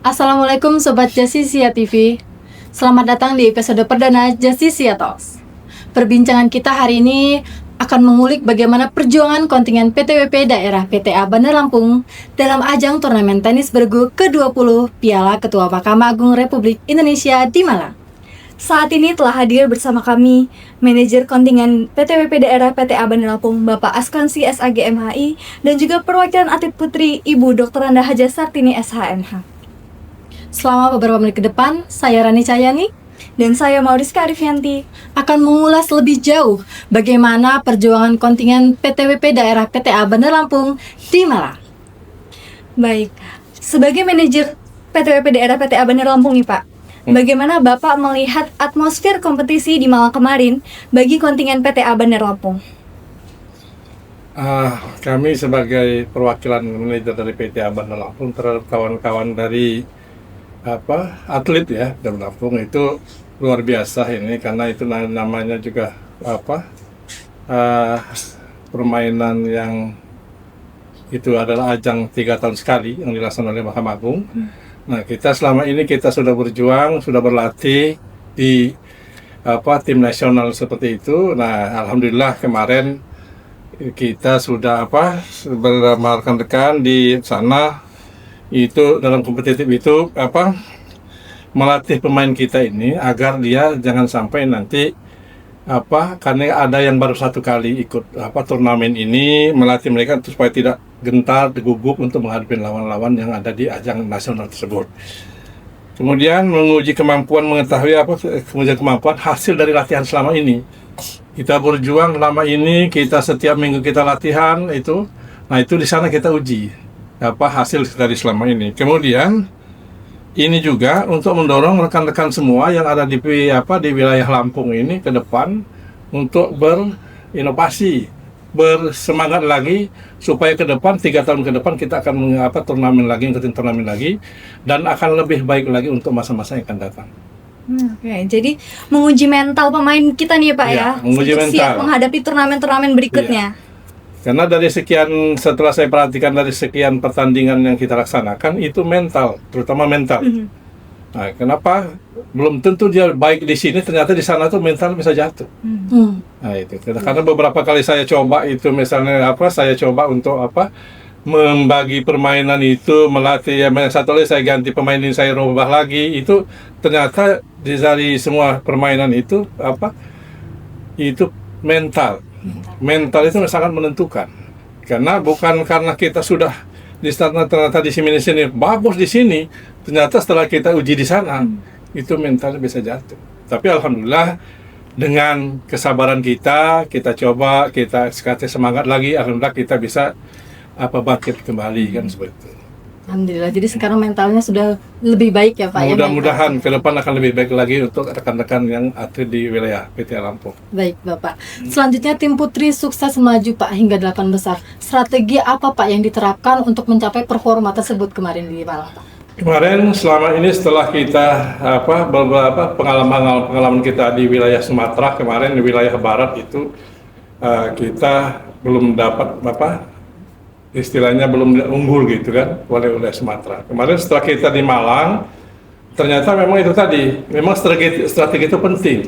Assalamualaikum Sobat Justisia TV. Selamat datang di episode perdana Justisia Talks. Perbincangan kita hari ini akan mengulik bagaimana perjuangan kontingen PTWP daerah PTA Bandar Lampung dalam ajang turnamen tenis bergu ke-20 Piala Ketua Mahkamah Agung Republik Indonesia di Malang. Saat ini telah hadir bersama kami manajer kontingen PTWP daerah PTA Bandar Lampung Bapak Askansi SAG MHI dan juga perwakilan atlet putri Ibu Dr. Randa Haja Sartini SHMH. Selama beberapa menit ke depan, saya Rani Cahyani Dan saya Mauriska Arifianti akan mengulas lebih jauh bagaimana perjuangan kontingen PTWP daerah PTA Bandar Lampung di Malang. Baik, sebagai manajer PTWP daerah PTA Bandar Lampung nih Pak, bagaimana Bapak melihat atmosfer kompetisi di Malang kemarin bagi kontingen PTA Bandar Lampung? Kami sebagai perwakilan manajer dari PTA Bandar Lampung terhadap kawan-kawan dari atlet ya Bandar Lampung itu luar biasa ini, karena itu namanya juga permainan yang itu adalah ajang 3 tahun sekali yang dilaksanakan oleh Mahkamah Agung. Nah, kita selama ini kita sudah berjuang, sudah berlatih di tim nasional seperti itu. Nah, alhamdulillah kemarin kita sudah bersama rekan-rekan di sana itu dalam kompetitif itu melatih pemain kita ini agar dia jangan sampai nanti karena ada yang baru 1 kali ikut turnamen ini, melatih mereka supaya tidak gentar, gugup untuk menghadapi lawan-lawan yang ada di ajang nasional tersebut. Kemudian menguji kemampuan mengetahui kemudian kemampuan hasil dari latihan selama ini. Kita berjuang lama ini, kita setiap minggu kita latihan itu. Nah, itu di sana kita uji hasil dari selama ini. Kemudian ini juga untuk mendorong rekan-rekan semua yang ada di wilayah Lampung ini ke depan untuk berinovasi, bersemangat lagi supaya ke depan 3 tahun ke depan kita akan turnamen lagi, ikutin turnamen lagi, dan akan lebih baik lagi untuk masa-masa yang akan datang. Oke, jadi menguji mental pemain kita nih Pak ya, menguji mental, siap menghadapi turnamen-turnamen berikutnya. Karena setelah saya perhatikan dari sekian pertandingan yang kita laksanakan itu mental, terutama mental. Nah, kenapa belum tentu dia baik di sini, ternyata di sana tuh mental bisa jatuh. Nah, itu karena beberapa kali saya coba itu, misalnya saya coba untuk membagi permainan itu, melatih yang satu lagi saya ganti pemain ini, saya rubah lagi, itu ternyata dari semua permainan itu itu mental itu sangat menentukan. Karena bukan karena kita sudah di sana ternyata di sini bagus di sini, ternyata setelah kita uji di sana itu mentalnya bisa jatuh. Tapi alhamdulillah dengan kesabaran kita coba, kita semangat lagi, alhamdulillah kita bisa bangkit kembali kan seperti itu. Alhamdulillah, jadi sekarang mentalnya sudah lebih baik ya Pak. Mudah-mudahan ke depan akan lebih baik lagi untuk rekan-rekan yang atlet di wilayah PTA Lampung. Baik Bapak. Selanjutnya tim putri sukses melaju Pak hingga 8 besar. Strategi apa Pak yang diterapkan untuk mencapai performa tersebut kemarin di Malang Pak? Kemarin selama ini setelah kita beberapa pengalaman kita di wilayah Sumatera, kemarin di wilayah barat itu kita belum dapat istilahnya belum unggul gitu kan oleh Sumatera. Kemarin setelah kita di Malang, ternyata memang itu tadi, memang strategi itu penting.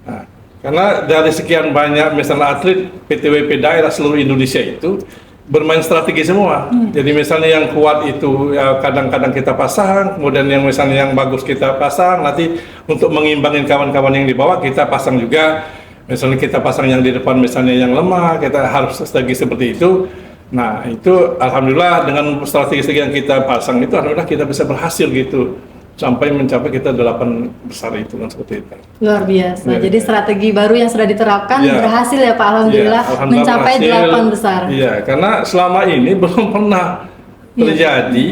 Nah, karena dari sekian banyak misalnya atlet PTWP daerah seluruh Indonesia itu bermain strategi semua. Jadi misalnya yang kuat itu kadang-kadang kita pasang, kemudian yang misalnya yang bagus kita pasang, nanti untuk mengimbangin kawan-kawan yang di bawah kita pasang juga. Misalnya kita pasang yang di depan misalnya yang lemah, kita harus strategi seperti itu. Nah, itu alhamdulillah dengan strategi yang kita pasang itu alhamdulillah kita bisa berhasil gitu sampai mencapai kita 8 besar itu kan seperti itu. Luar biasa. Jadi strategi baru yang sudah diterapkan berhasil ya Pak, alhamdulillah, mencapai berhasil, 8 besar. Iya, karena selama ini belum pernah terjadi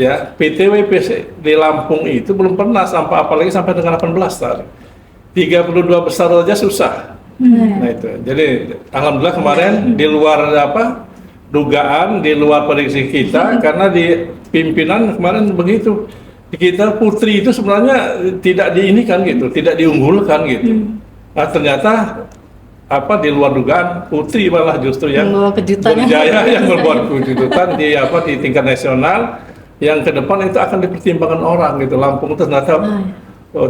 ya PTWP di Lampung itu belum pernah apalagi sampai dengan 18 besar. 32 besar saja susah. Nah, itu. Jadi alhamdulillah kemarin di luar dugaan, di luar prediksi kita, karena di pimpinan kemarin begitu. Kita putri itu sebenarnya tidak diinikan gitu, tidak diunggulkan gitu. Nah, ternyata di luar dugaan putri malah justru yang berjaya yang membuat kejutan di tingkat nasional. yang ke depan itu akan dipertimbangkan orang gitu. Lampung itu ternyata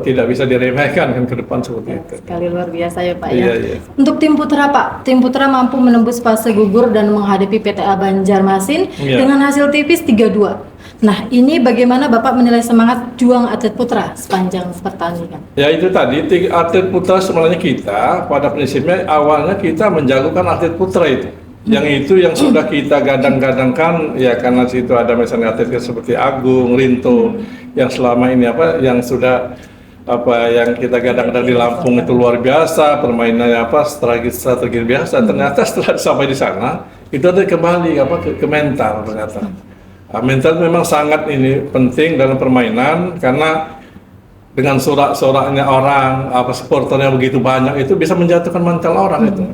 tidak bisa diremehkan kan ke depan seperti itu. Sekali luar biasa ya Pak Iya, ya. iya. Untuk tim putra Pak, tim putra mampu menembus fase gugur dan menghadapi PTA Banjarmasin Iya. dengan hasil tipis 3-2. Nah, ini bagaimana Bapak menilai semangat juang atlet putra sepanjang pertandingan? Ya itu tadi, atlet putra sebenarnya kita pada prinsipnya awalnya kita menjagokan atlet putra itu. Yang itu yang sudah kita gadang-gadangkan ya, karena situ ada misalnya atlet seperti Agung, Rinto yang selama ini yang sudah yang kita gadang-gadang di Lampung itu luar biasa, permainannya strategi biasa. Ternyata setelah sampai di sana itu ada kembali ke mental ternyata. Mental memang sangat penting dalam permainan, karena dengan sorak-soraknya orang, supporternya begitu banyak itu bisa menjatuhkan mental orang itu.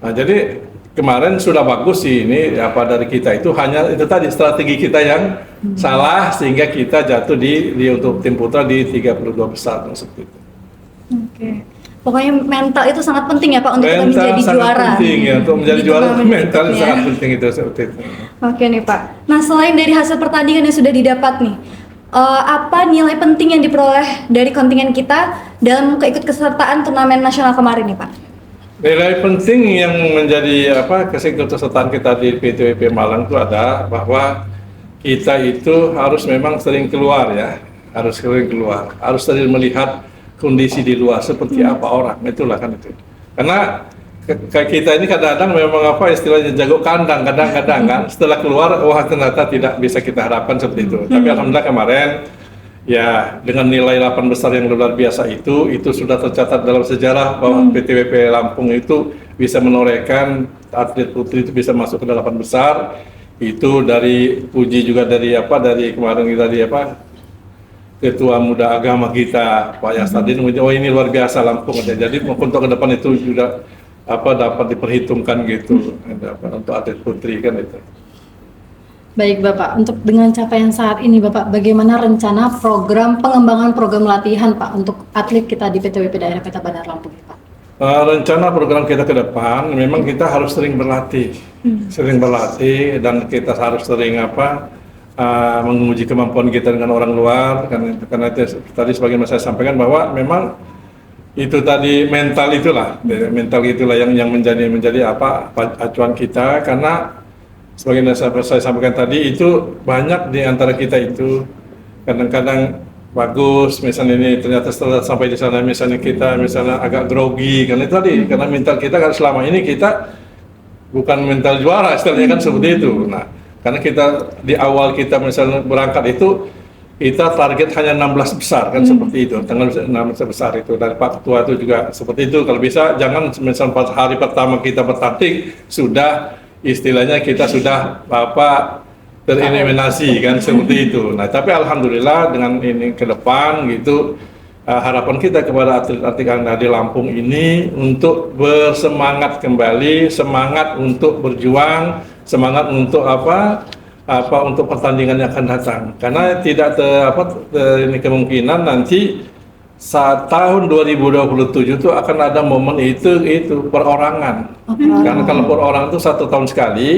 Nah, jadi kemarin sudah bagus sih dari kita itu, hanya itu tadi strategi kita yang salah sehingga kita jatuh di untuk tim putra di 32 besar seperti itu. Oke. Pokoknya mental itu sangat penting ya Pak untuk kita Mental menjadi sangat juara. penting ya, untuk menjadi Itu juara momen mental penting ya. sangat penting itu seperti itu. Oke nih Pak. Nah selain dari hasil pertandingan yang sudah didapat nih, apa nilai penting yang diperoleh dari kontingen kita dalam keikutsertaan turnamen nasional kemarin nih Pak? Nilai penting yang menjadi keikutsertaan kita di PTWP Malang itu ada bahwa kita itu harus memang sering keluar ya, harus sering melihat kondisi di luar seperti apa orang, itulah kan itu. Karena kita ini kadang-kadang memang istilahnya jago kandang kadang-kadang kan, setelah keluar ternyata tidak bisa kita harapkan seperti itu. Tapi alhamdulillah kemarin ya dengan nilai 8 besar yang luar biasa itu sudah tercatat dalam sejarah bahwa PTWP Lampung itu bisa menorehkan atlet putri itu bisa masuk ke 8 besar. Itu dari puji juga dari kemarin kita Ketua Muda Agama kita Pak Yasardin, ini luar biasa Lampung. Jadi untuk ke depan itu juga dapat diperhitungkan gitu untuk atlet putri kan itu. Baik Bapak, untuk dengan capaian saat ini Bapak, bagaimana rencana pengembangan program latihan Pak untuk atlet kita di PTWP Daerah Peta Bandar Lampung Pak? Rencana program kita ke depan memang kita harus sering berlatih, dan kita harus sering menguji kemampuan kita dengan orang luar, karena tadi sebagaimana saya sampaikan bahwa memang itu tadi mental itulah yang menjadi acuan kita, karena sebagaimana saya sampaikan tadi itu banyak di antara kita itu kadang-kadang bagus, misalnya ini ternyata setelah sampai di sana misalnya kita agak grogi, karena itu tadi karena mental kita kan selama ini kita bukan mental juara istilahnya kan seperti itu. Nah, karena kita di awal kita misalnya berangkat itu kita target hanya 16 besar kan seperti itu, tanggal 16 besar itu dari Pak Ketua itu juga seperti itu. Kalau bisa jangan misalnya hari pertama kita bertanding sudah istilahnya kita sudah tereliminasi kan seperti itu. Nah, tapi alhamdulillah dengan ini ke depan gitu harapan kita kepada atlet-atlet yang ada di Lampung ini untuk bersemangat kembali, semangat untuk berjuang, semangat untuk untuk pertandingan yang akan datang. Karena tidak ini kemungkinan nanti saat tahun 2027 itu akan ada momen itu perorangan. Karena kalau perorangan itu 1 tahun sekali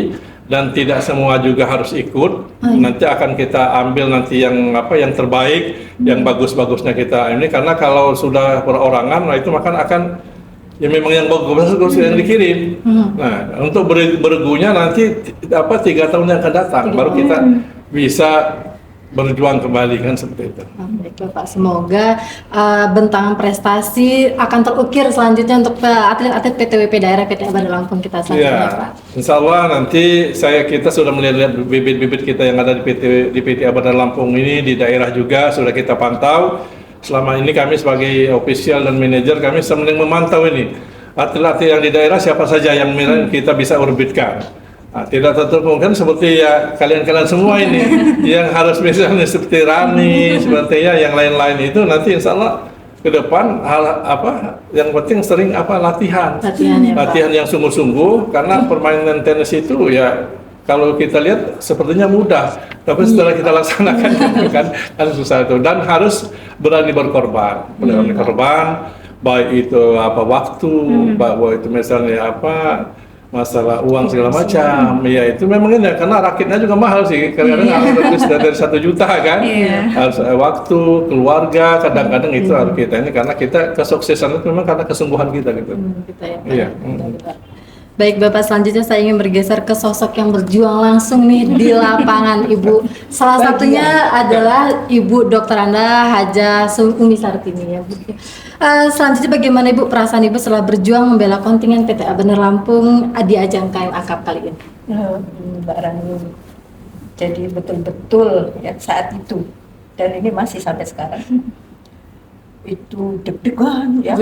dan tidak semua juga harus ikut. Nanti akan kita ambil nanti yang terbaik, yang bagus-bagusnya kita ini, karena kalau sudah perorangan, nah itu akan ya memang yang bagus yang dikirim. Nah, untuk bergunya nanti 3 tahun yang akan datang baru kita bisa berjuang kembali kan seperti itu. Baik Bapak, semoga bentangan prestasi akan terukir selanjutnya untuk atlet-atlet PTWP Daerah PTA Bandar Lampung kita selanjutnya Pak. Insya Allah nanti kita sudah melihat bibit-bibit kita yang ada di PTA Bandar Lampung ini di daerah juga sudah kita pantau. Selama ini kami sebagai official dan manajer kami sedang memantau ini atlet-atlet yang di daerah siapa saja yang kita bisa orbitkan. Nah, tidak tertentu kan seperti ya kalian-kalian semua ini yang harus misalnya seperti Rani, sepertinya yang lain-lain itu nanti insya Allah ke depan yang penting sering latihan Ya, latihan yang sungguh-sungguh, karena permainan tenis itu ya kalau kita lihat sepertinya mudah, tapi setelah kita laksanakan kan susah itu, dan harus berani berkorban, baik itu waktu, bahwa itu misalnya masalah uang segala macam. Ya itu memang ini karena rakitnya juga mahal sih. Kadang-kadang harus lebih dari 1 juta kan. Harus waktu, keluarga, kadang-kadang itu harus kita ini karena kita kesuksesan itu memang karena kesungguhan kita gitu. Gitu ya. Iya. Baik Bapak, selanjutnya saya ingin bergeser ke sosok yang berjuang langsung nih di lapangan Ibu. Salah satunya adalah Ibu Dr. Anda Haja Umi Sartini ya Bu. Selanjutnya bagaimana Ibu perasaan Ibu setelah berjuang membela kontingen PTA Bandar Lampung di ajang KMA Cup kali ini? Mbak Rani, jadi betul-betul ya saat itu dan ini masih sampai sekarang itu deg-degan ya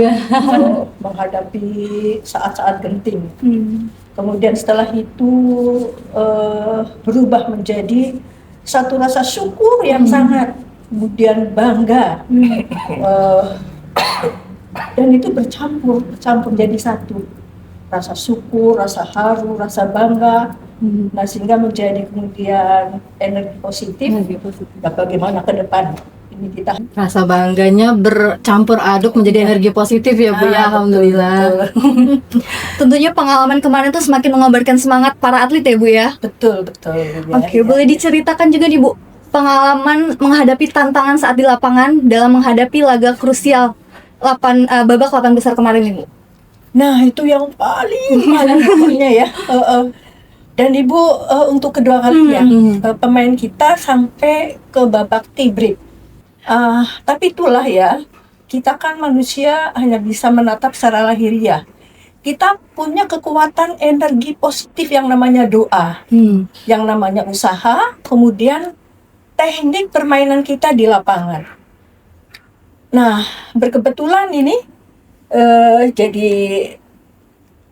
menghadapi saat-saat genting. Kemudian setelah itu berubah menjadi satu rasa syukur yang sangat, kemudian bangga, dan itu bercampur jadi satu, rasa syukur, rasa haru, rasa bangga. Nah, sehingga menjadi kemudian energi positif. Nah, bagaimana ke depan ini kita Rasa bangganya bercampur aduk menjadi energi positif ya Bu ya, alhamdulillah. Tentunya pengalaman kemarin tuh semakin mengobarkan semangat para atlet ya Bu ya. betul Oke, boleh diceritakan juga nih Bu, pengalaman menghadapi tantangan saat di lapangan dalam menghadapi laga krusial babak 8 besar kemarin nih Bu. Nah, itu yang paling pokoknya ya. Dan Ibu untuk kedua kalinya pemain kita sampai ke babak tiebreak. Tapi itulah ya, kita kan manusia hanya bisa menatap secara lahiriah. Kita punya kekuatan energi positif yang namanya doa, yang namanya usaha, kemudian teknik permainan kita di lapangan. Nah, berkebetulan ini jadi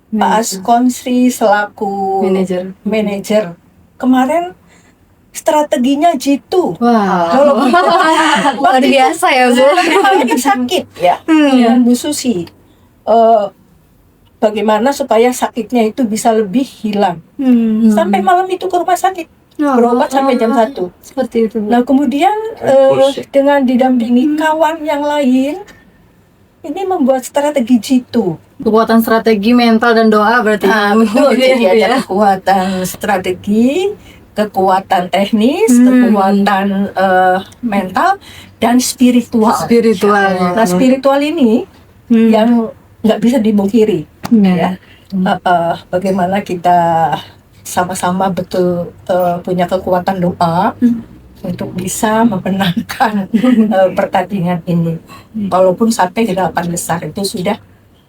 Pak Askonsri selaku manajer kemarin strateginya jitu. Wah, Luar biasa ya Bu. lagi sakit ya, dan Bu Susi bagaimana supaya sakitnya itu bisa lebih hilang. Sampai malam itu ke rumah sakit berobat sampai jam 1. seperti itu Bu. Nah, kemudian dengan didampingi kawan yang lain, ini membuat strategi jitu. Kekuatan strategi mental dan doa berarti. Betul, jadi ada kekuatan strategi, kekuatan teknis, kekuatan mental, dan spiritual. Spiritual. Nah, spiritual ini yang nggak bisa dibungkiri. Ya. Bagaimana kita sama-sama betul punya kekuatan doa untuk bisa memenangkan pertandingan ini. Walaupun sampai ke 8 besar itu sudah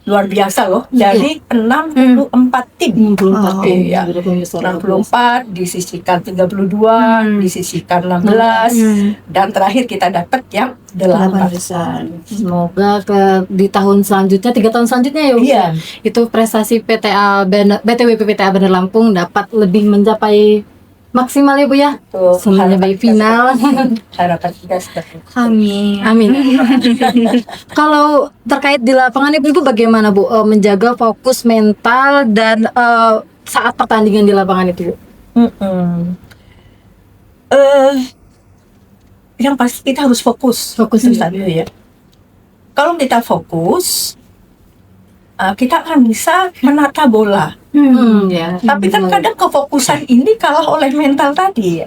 luar biasa loh, dari 64 tim. 64 tim. Ya. 64 disisihkan 32, disisihkan 16, dan terakhir kita dapat yang 8 besar. Semoga di tahun selanjutnya, 3 tahun selanjutnya ya Bu. Iya. Itu prestasi BTWP PTA Bandar Lampung dapat lebih mencapai maksimal ya Bu ya. Semuanya baik final. Harapan kita seperti itu. Amin. Amin. Kalau terkait di lapangan Ibu bagaimana Bu menjaga fokus mental dan saat pertandingan di lapangan itu Bu? Yang pasti kita harus fokus Fokus itu satu ya. Kalau kita fokus, kita akan bisa menata bola. Ya. Tapi kan kadang kefokusan ini kalah oleh mental tadi ya.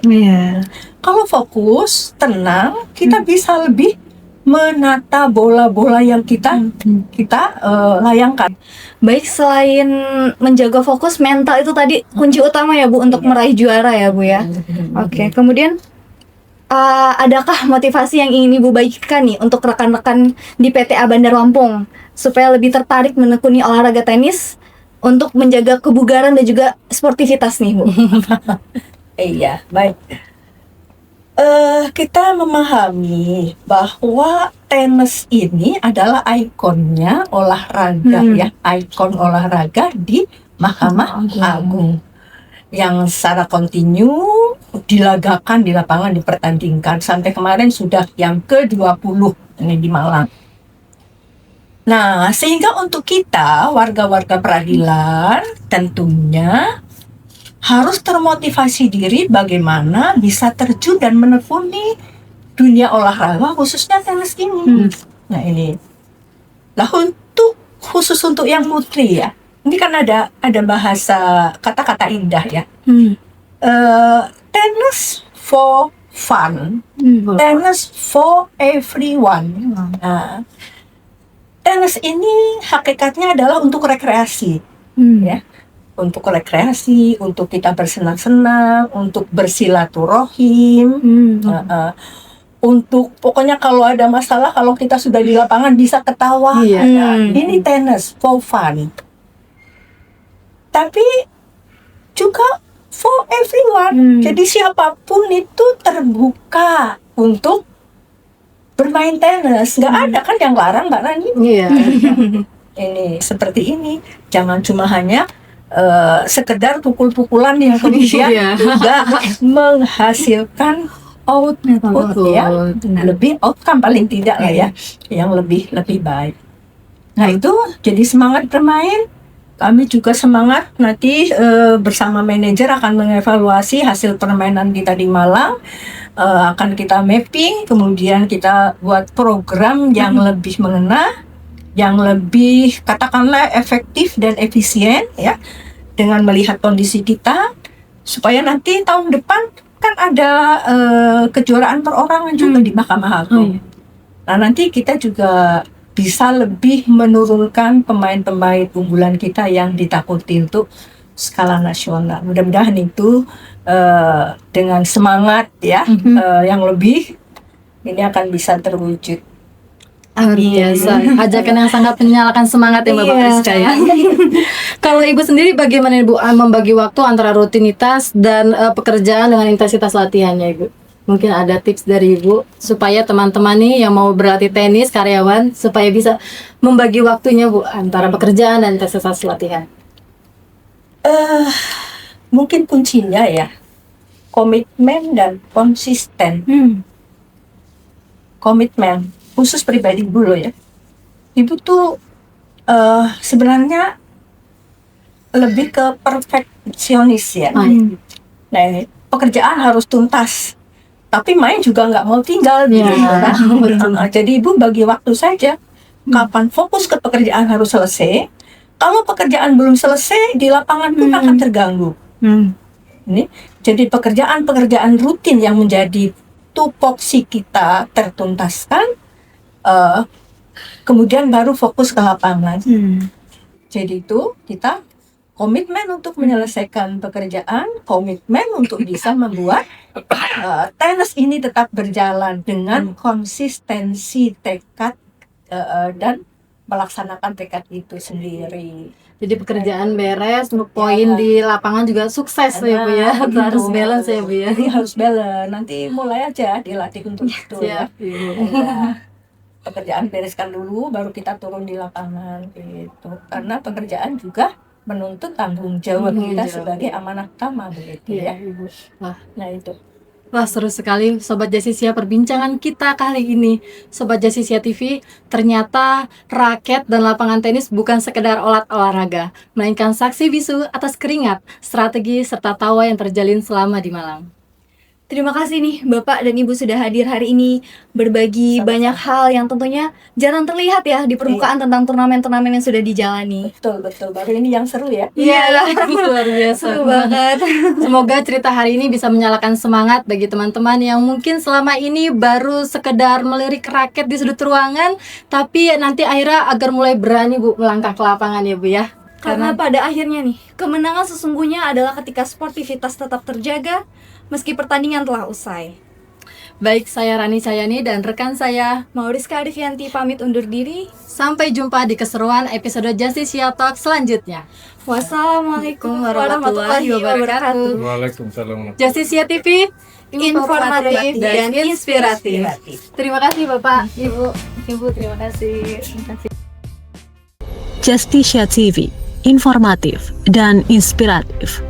Kalau fokus, tenang, kita bisa lebih menata bola-bola yang kita layangkan. Baik, selain menjaga fokus, mental itu tadi kunci utama ya Bu untuk meraih juara ya Bu ya. Oke, kemudian adakah motivasi yang ingin Ibu bagikan nih untuk rekan-rekan di PTA Bandar Lampung supaya lebih tertarik menekuni olahraga tenis untuk menjaga kebugaran dan juga sportivitas nih Bu? Iya, baik. Kita memahami bahwa tenis ini adalah ikonnya olahraga ya, ikon olahraga di Mahkamah Agung yang secara kontinu dilagakan di lapangan, dipertandingkan sampai kemarin sudah yang ke-20 ini di Malang. Nah, sehingga untuk kita warga-warga peradilan tentunya harus termotivasi diri bagaimana bisa terjun dan menekuni dunia olahraga khususnya tenis ini. Nah, ini. Nah, khusus untuk yang putri ya. ini kan ada bahasa kata-kata indah ya. Tennis for fun, tennis for everyone. Nah, tenis ini hakikatnya adalah untuk rekreasi, ya, untuk rekreasi, untuk kita bersenang-senang, untuk bersilaturahim, untuk pokoknya kalau ada masalah, kalau kita sudah di lapangan bisa ketawa. Iya. Nah, ini tenis for fun. Tapi juga for everyone. Jadi siapapun itu terbuka untuk bermain tenis. Nggak ada kan yang larang, Mbak Rani. Iya. Ini seperti ini. Jangan cuma hanya sekedar pukul-pukulan yang kemudian Iya. juga menghasilkan output ya. Lebih outcome paling tidak lah ya. Yang lebih baik. Nah itu jadi semangat bermain. Kami juga semangat nanti bersama manajer akan mengevaluasi hasil permainan kita di Malang, akan kita mapping, kemudian kita buat program yang lebih mengena, yang lebih katakanlah efektif dan efisien ya, dengan melihat kondisi kita, supaya nanti tahun depan kan ada kejuaraan perorangan juga di Mahkamah Agung. Nah nanti kita juga bisa lebih menurunkan pemain-pemain unggulan kita yang ditakuti untuk skala nasional. Mudah-mudahan itu dengan semangat ya yang lebih ini akan bisa terwujud. Luar biasa. Ajakan yang sangat menyalakan semangat ya Bapak Priska ya. Kalau Ibu sendiri bagaimana Ibu membagi waktu antara rutinitas dan pekerjaan dengan intensitas latihannya Ibu? Mungkin ada tips dari Ibu supaya teman-teman nih yang mau berlatih tenis, karyawan, supaya bisa membagi waktunya Bu antara pekerjaan dan intensitas latihan. Mungkin kuncinya ya komitmen dan konsisten. Komitmen khusus pribadi dulu ya. Ibu tuh sebenarnya lebih ke perfeksionis ya. Nah ini pekerjaan harus tuntas. Tapi main juga nggak mau tinggal gitu kan. Jadi ibu bagi waktu saja. Kapan fokus ke pekerjaan harus selesai. Kalau pekerjaan belum selesai di lapangan pun akan terganggu. Ini jadi pekerjaan rutin yang menjadi tupoksi kita tertuntaskan. Kemudian baru fokus ke lapangan. Jadi itu kita komitmen untuk menyelesaikan pekerjaan, komitmen untuk bisa membuat tenis ini tetap berjalan dengan konsistensi tekad dan melaksanakan tekad itu sendiri. Jadi pekerjaan beres, poin di lapangan juga sukses ya Bu ya. Harus balance ya Bu ya. Jadi harus balance. Nanti mulai aja dilatih untuk itu ya. Pekerjaan bereskan dulu, baru kita turun di lapangan gitu. Karena pekerjaan juga menuntut tanggung jawab kita sebagai amanah utama begitu ya. Ibu. Nah itu. Wah seru sekali Sobat Jasisia perbincangan kita kali ini. Sobat Jasisia TV, ternyata raket dan lapangan tenis bukan sekedar olahraga, melainkan saksi bisu atas keringat, strategi serta tawa yang terjalin selama di Malang. Terima kasih nih Bapak dan Ibu sudah hadir hari ini, berbagi banyak hal yang tentunya jarang terlihat ya di permukaan tentang turnamen-turnamen yang sudah dijalani. Betul, baru ini yang seru ya. Iya, luar biasa. Seru banget. Semoga cerita hari ini bisa menyalakan semangat bagi teman-teman yang mungkin selama ini baru sekedar melirik raket di sudut ruangan, tapi nanti akhirnya agar mulai berani Bu melangkah ke lapangan ya Bu ya. Karena pada akhirnya nih, kemenangan sesungguhnya adalah ketika sportivitas tetap terjaga meski pertandingan telah usai. Baik, saya Rani Cahyani dan rekan saya Mauriska Arifianti pamit undur diri. Sampai jumpa di keseruan episode Jasisia Talk selanjutnya. Wassalamualaikum warahmatullahi wabarakatuh. Waalaikumsalam. Jasisia TV, Informatif dan inspiratif. Terima kasih Bapak, Ibu, terima kasih. Jasisia TV, informatif dan inspiratif.